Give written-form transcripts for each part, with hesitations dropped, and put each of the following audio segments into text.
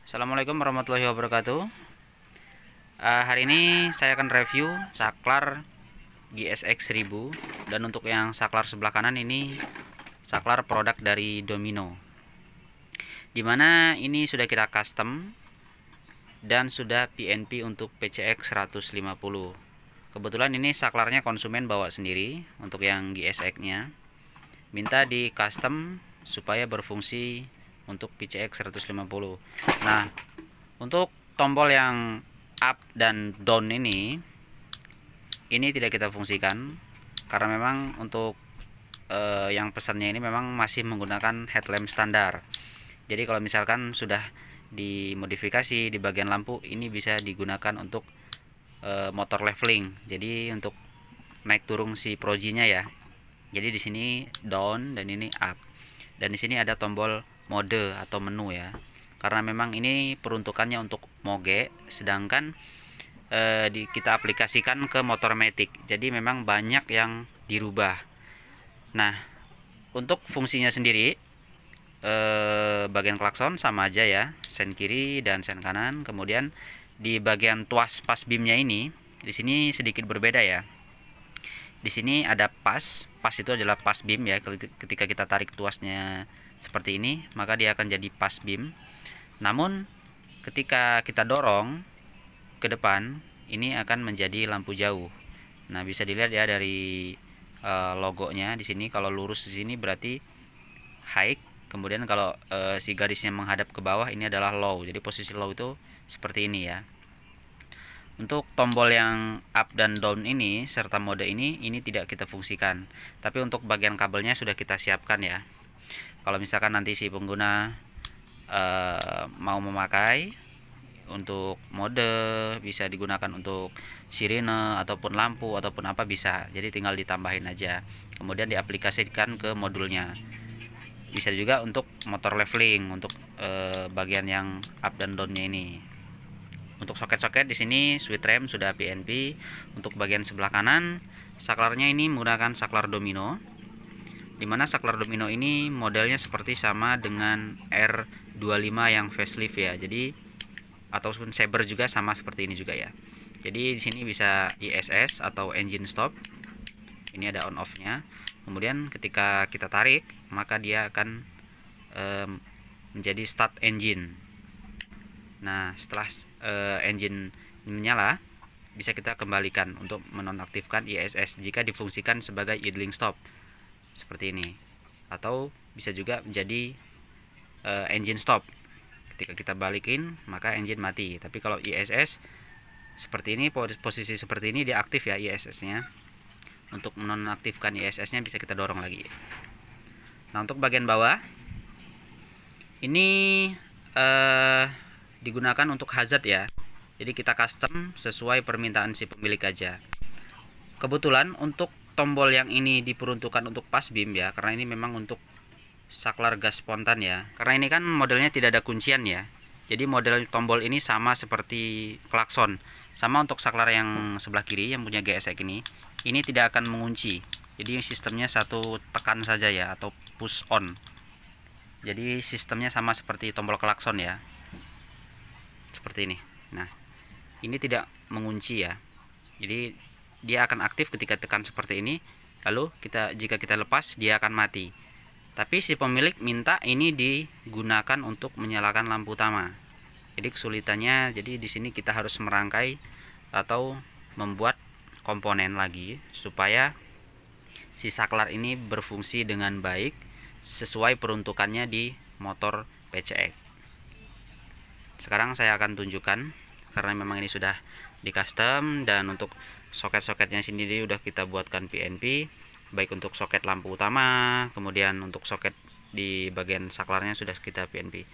Assalamualaikum warahmatullahi wabarakatuh. Hari ini saya akan review saklar GSX 1000. Dan untuk yang saklar sebelah kanan ini saklar produk dari Domino, dimana ini sudah kita custom dan sudah PNP untuk PCX 150. Kebetulan ini saklarnya konsumen bawa sendiri. Untuk yang GSX nya minta di custom supaya berfungsi untuk PCX 150. Nah, untuk tombol yang up dan down ini tidak kita fungsikan karena memang untuk yang pesannya ini memang masih menggunakan headlamp standar. Jadi kalau misalkan sudah dimodifikasi di bagian lampu, ini bisa digunakan untuk motor leveling. Jadi untuk naik turun si projinya ya. Jadi di sini down dan ini up. Dan di sini ada tombol mode atau menu ya. Karena memang ini peruntukannya untuk moge, sedangkan kita aplikasikan ke motor matic. Jadi memang banyak yang dirubah. Nah, untuk fungsinya sendiri bagian klakson sama aja ya, sen kiri dan sen kanan. Kemudian di bagian tuas pas bimnya ini, di sini sedikit berbeda ya. Di sini ada pas itu adalah pas bim ya. Ketika kita tarik tuasnya seperti ini, maka dia akan jadi pas bim. Namun ketika kita dorong ke depan, ini akan menjadi lampu jauh. Nah, bisa dilihat ya dari logonya di sini. Kalau lurus di sini berarti high. Kemudian kalau si garisnya menghadap ke bawah, ini adalah low. Jadi posisi low itu seperti ini ya. Untuk tombol yang up dan down ini serta mode ini tidak kita fungsikan. Tapi untuk bagian kabelnya sudah kita siapkan ya. Kalau misalkan nanti si pengguna mau memakai untuk mode, bisa digunakan untuk sirine ataupun lampu ataupun apa bisa. Jadi tinggal ditambahin aja. Kemudian diaplikasikan ke modulnya. Bisa juga untuk motor leveling untuk bagian yang up dan downnya ini. Untuk soket-soket di sini switch rem sudah PNP. Untuk bagian sebelah kanan saklarnya ini menggunakan saklar Domino, dimana saklar Domino ini modelnya seperti sama dengan R25 yang facelift ya. Jadi ataupun Saber juga sama seperti ini juga ya. Jadi di sini bisa ISS atau engine stop. Ini ada on off-nya. Kemudian ketika kita tarik, maka dia akan menjadi start engine. Nah, setelah engine menyala, bisa kita kembalikan untuk menonaktifkan ISS jika difungsikan sebagai idling stop seperti ini, atau bisa juga menjadi engine stop. Ketika kita balikin, maka engine mati. Tapi kalau ISS seperti ini, posisi seperti ini dia aktif ya ISS-nya. Untuk menonaktifkan ISS-nya bisa kita dorong lagi. Nah, untuk bagian bawah ini digunakan untuk hazard ya. Jadi kita custom sesuai permintaan si pemilik aja. Kebetulan untuk tombol yang ini diperuntukkan untuk pas bim ya, karena ini memang untuk saklar gas spontan ya. Karena ini kan modelnya tidak ada kuncian ya. Jadi model tombol ini sama seperti klakson. Sama untuk saklar yang sebelah kiri yang punya GSX ini tidak akan mengunci. Jadi sistemnya satu tekan saja ya, atau push on. Jadi sistemnya sama seperti tombol klakson ya. Seperti ini. Nah, ini tidak mengunci ya. Jadi dia akan aktif ketika tekan seperti ini. Lalu jika kita lepas, dia akan mati. Tapi si pemilik minta ini digunakan untuk menyalakan lampu utama. Jadi kesulitannya, jadi di sini kita harus merangkai atau membuat komponen lagi supaya si saklar ini berfungsi dengan baik sesuai peruntukannya di motor PCX. Sekarang saya akan tunjukkan karena memang ini sudah di custom, dan untuk soket-soketnya sendiri udah kita buatkan PNP, baik untuk soket lampu utama, kemudian untuk soket di bagian saklarnya sudah kita PNP.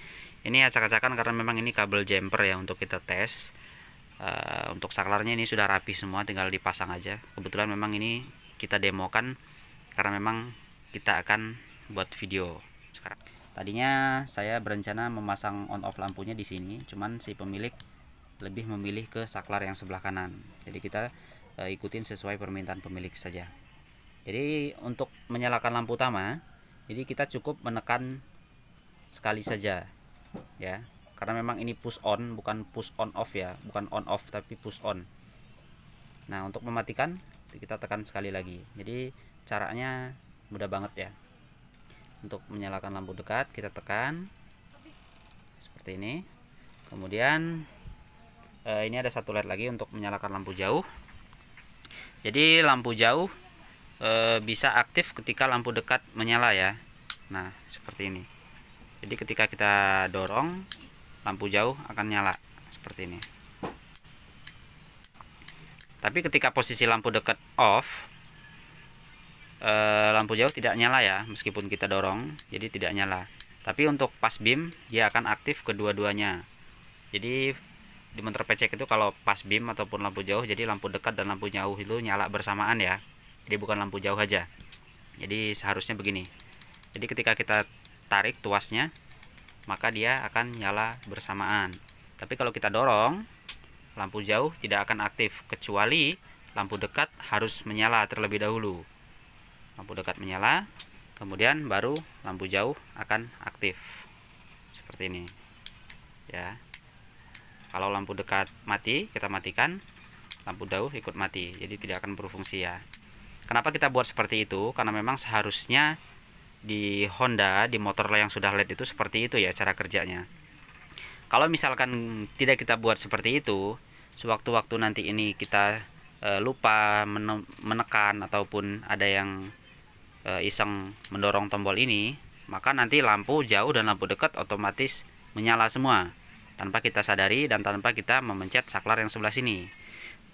Ini acak-acakan karena memang ini kabel jumper ya untuk kita tes. Untuk saklarnya ini sudah rapi semua, tinggal dipasang aja. Kebetulan memang ini kita demokan karena memang kita akan buat video sekarang. Tadinya saya berencana memasang on off lampunya di sini, cuman si pemilik lebih memilih ke saklar yang sebelah kanan. Jadi kita ikutin sesuai permintaan pemilik saja. Jadi untuk menyalakan lampu utama, jadi kita cukup menekan sekali saja ya. karena memang ini push on, bukan push on off ya, bukan on off tapi push on. Nah, untuk mematikan kita tekan sekali lagi. Jadi caranya mudah banget ya. Untuk menyalakan lampu dekat kita tekan seperti ini. Kemudian ini ada satu LED lagi untuk menyalakan lampu jauh. Jadi lampu jauh bisa aktif ketika lampu dekat menyala ya. Nah, seperti ini. Jadi ketika kita dorong, lampu jauh akan nyala seperti ini. Tapi ketika posisi lampu dekat off, lampu jauh tidak nyala ya, meskipun kita dorong, jadi tidak nyala. Tapi untuk pas beam dia akan aktif kedua-duanya. Jadi di motor PC itu kalau pas beam ataupun lampu jauh, jadi lampu dekat dan lampu jauh itu nyala bersamaan ya. Jadi bukan lampu jauh aja. Jadi seharusnya begini. Jadi ketika kita tarik tuasnya, maka dia akan nyala bersamaan. Tapi kalau kita dorong, lampu jauh tidak akan aktif kecuali lampu dekat harus menyala terlebih dahulu. Lampu dekat menyala, kemudian baru lampu jauh akan aktif. Seperti ini. Ya. Kalau lampu dekat mati, kita matikan, lampu jauh ikut mati, jadi tidak akan berfungsi ya. Kenapa kita buat seperti itu? Karena memang seharusnya di Honda, di motor yang sudah LED itu seperti itu ya cara kerjanya. Kalau misalkan tidak kita buat seperti itu, sewaktu-waktu nanti ini kita lupa menekan ataupun ada yang iseng mendorong tombol ini, maka nanti lampu jauh dan lampu dekat otomatis menyala semua tanpa kita sadari dan tanpa kita memencet saklar yang sebelah sini.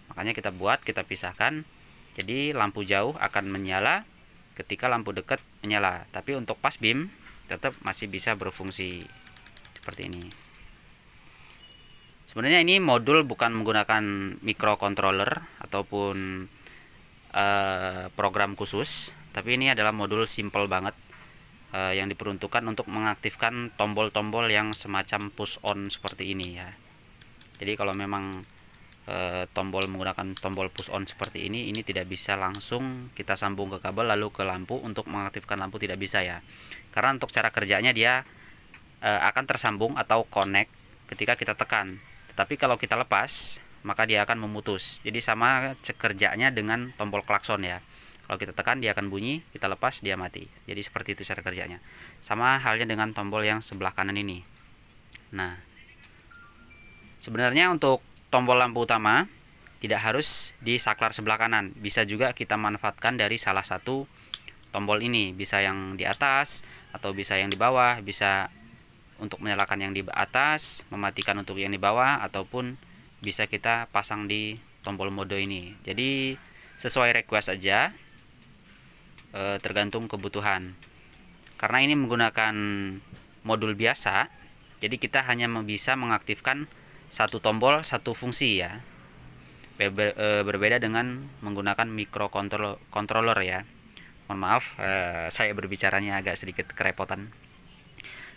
Makanya kita pisahkan. Jadi lampu jauh akan menyala ketika lampu dekat menyala, tapi untuk pas beam tetap masih bisa berfungsi seperti ini. Sebenarnya ini modul bukan menggunakan microcontroller ataupun program khusus, tapi ini adalah modul simple banget yang diperuntukkan untuk mengaktifkan tombol-tombol yang semacam push on seperti ini ya. Jadi kalau memang tombol menggunakan tombol push on seperti ini tidak bisa langsung kita sambung ke kabel lalu ke lampu untuk mengaktifkan lampu, tidak bisa ya. Karena untuk cara kerjanya dia akan tersambung atau connect ketika kita tekan. Tetapi kalau kita lepas, maka dia akan memutus. Jadi sama kerjanya dengan tombol klakson ya. Kalau kita tekan dia akan bunyi, kita lepas dia mati. Jadi seperti itu cara kerjanya. Sama halnya dengan tombol yang sebelah kanan ini. Nah, sebenarnya untuk tombol lampu utama tidak harus di saklar sebelah kanan. Bisa juga kita manfaatkan dari salah satu tombol ini. Bisa yang di atas atau bisa yang di bawah. Bisa untuk menyalakan yang di atas, mematikan untuk yang di bawah, ataupun bisa kita pasang di tombol mode ini. Jadi sesuai request aja. Tergantung kebutuhan. Karena ini menggunakan modul biasa, jadi kita hanya bisa mengaktifkan satu tombol satu fungsi ya. Berbeda dengan menggunakan microcontroller ya. Mohon maaf, saya berbicaranya agak sedikit kerepotan.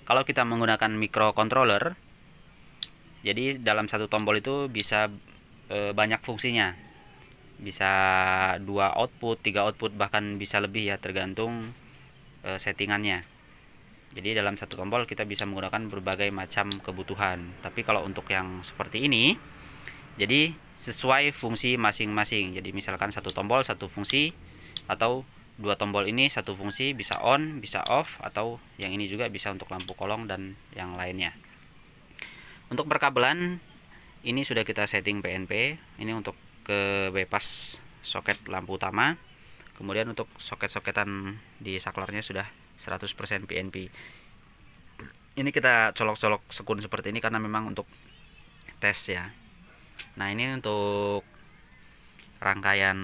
Kalau kita menggunakan microcontroller, jadi dalam satu tombol itu bisa banyak fungsinya. Bisa 2 output, 3 output, bahkan bisa lebih ya, tergantung settingannya. Jadi dalam satu tombol kita bisa menggunakan berbagai macam kebutuhan. Tapi kalau untuk yang seperti ini, jadi sesuai fungsi masing-masing. Jadi misalkan satu tombol satu fungsi, atau dua tombol ini satu fungsi, bisa on, bisa off, atau yang ini juga bisa untuk lampu kolong dan yang lainnya. Untuk perkabelan ini sudah kita setting PNP. Ini untuk ke bypass soket lampu utama. Kemudian untuk soket-soketan di saklarnya sudah 100% PNP. Ini kita colok-colok sekun seperti ini karena memang untuk tes ya. Nah, ini untuk rangkaian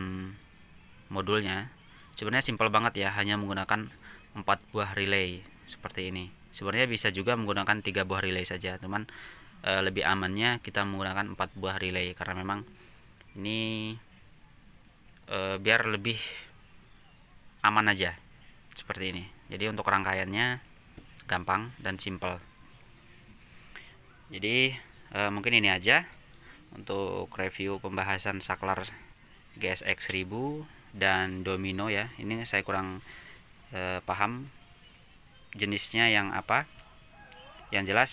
modulnya sebenarnya simpel banget ya, hanya menggunakan 4 buah relay seperti ini. Sebenarnya bisa juga menggunakan 3 buah relay saja, teman. Lebih amannya kita menggunakan 4 buah relay karena memang ini biar lebih aman aja seperti ini. Jadi untuk rangkaiannya gampang dan simple. Jadi mungkin ini aja untuk review pembahasan saklar GSX 1000 dan domino ya. Ini saya kurang paham jenisnya yang apa. Yang jelas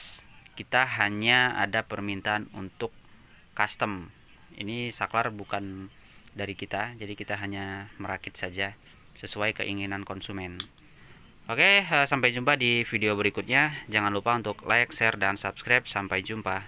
kita hanya ada permintaan untuk custom. Ini saklar bukan dari kita, jadi kita hanya merakit saja sesuai keinginan konsumen. Oke, sampai jumpa di video berikutnya. Jangan lupa untuk like, share, dan subscribe. Sampai jumpa.